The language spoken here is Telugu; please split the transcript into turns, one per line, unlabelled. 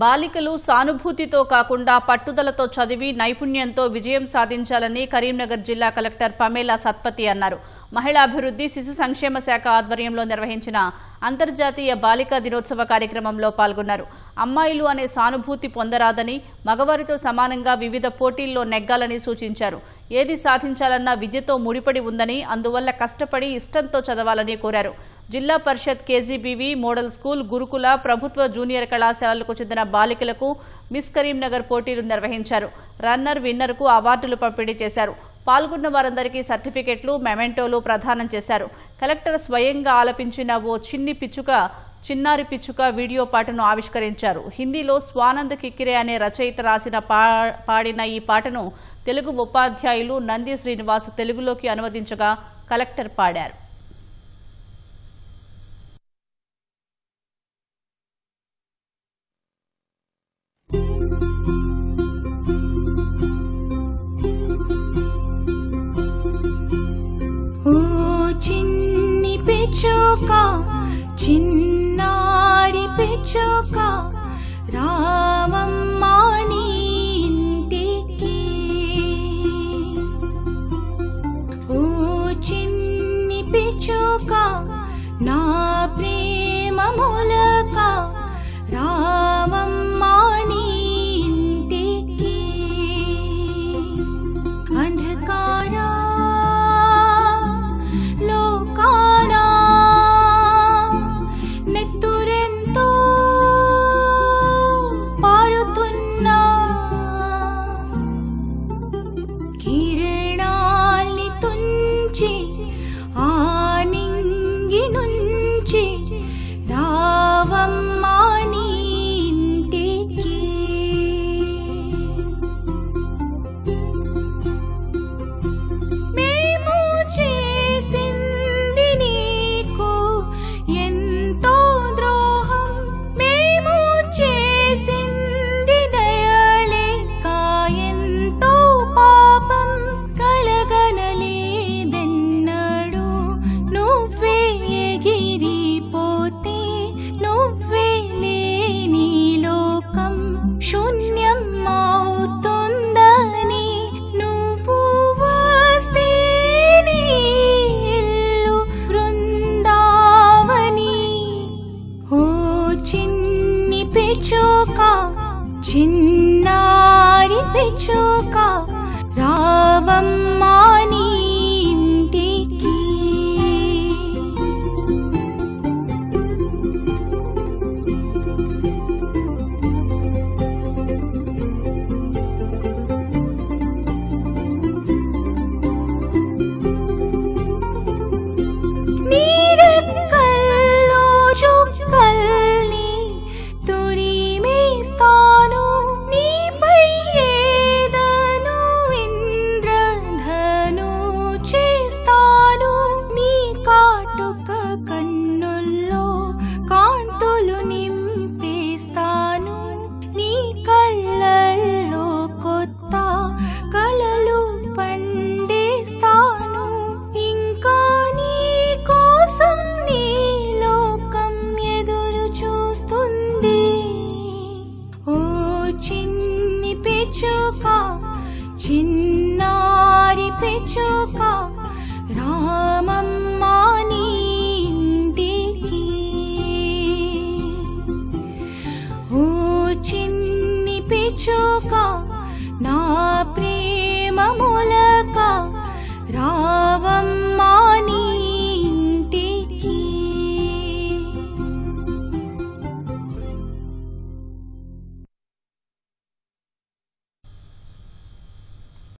బాలికలు సానుభూతితో కాకుండా పట్టుదలతో చదివి నైపుణ్యంతో విజయం సాధించాలని కరీంనగర్ జిల్లా కలెక్టర్ పమేలా సత్పతి అన్నారు. మహిళాభివృద్ధి శిశు సంక్షేమ శాఖ ఆధ్వర్యంలో నిర్వహించిన అంతర్జాతీయ బాలికా దినోత్సవ కార్యక్రమంలో పాల్గొన్నారు. అమ్మాయిలు అనే సానుభూతి పొందరాదని, మగవారితో సమానంగా వివిధ పోటీల్లో నెగ్గాలని సూచించారు. ఏది సాధించాలన్నా విద్యతో ముడిపడి ఉందని, అందువల్ల కష్టపడి ఇష్టంతో చదవాలని కోరారు. జిల్లా పరిషత్, కేజీబీవీ, మోడల్ స్కూల్, గురుకుల, ప్రభుత్వ జూనియర్ కళాశాలలకు చెందిన బాలికలకు మిస్ కరీంనగర్ పోటీలు నిర్వహించారు. రన్నర్, విన్నర్కు అవార్డులు పంపిణీ చేశారు. పాల్గొన్న వారందరికీ సర్టిఫికెట్లు, మెమెంటోలు ప్రదానం చేశారు. కలెక్టర్ స్వయంగా ఆలపించిన ఓ చిన్నారి పిచ్చుక వీడియో పాటను ఆవిష్కరించారు. హిందీలో స్వానంద్ కిక్కిరే అనే రచయిత రాసిన పాడిన ఈ పాటను తెలుగు ఉపాధ్యాయులు నంది శ్రీనివాస్ తెలుగులోకి అనువదించగా కలెక్టర్ పాడారు.
చిన్నారి పిచ్చుక రావమ్మా నీ ఇంటికి. ఓ చిన్ని పిచ్చుక నా ప్రేమ మూలక రావమ్మా నీ ఇంటికి. అంధకారా చిన్నారి పిచ్చుక రావమ్మా నీ ఇంటికి. నీరెక్కల్లో చుక్కల్ని చిన్నారి పిచ్చుక రామమ్మా నీ ఇంటికి. ఓ చిన్ని పిచ్చుక నా ప్రేమ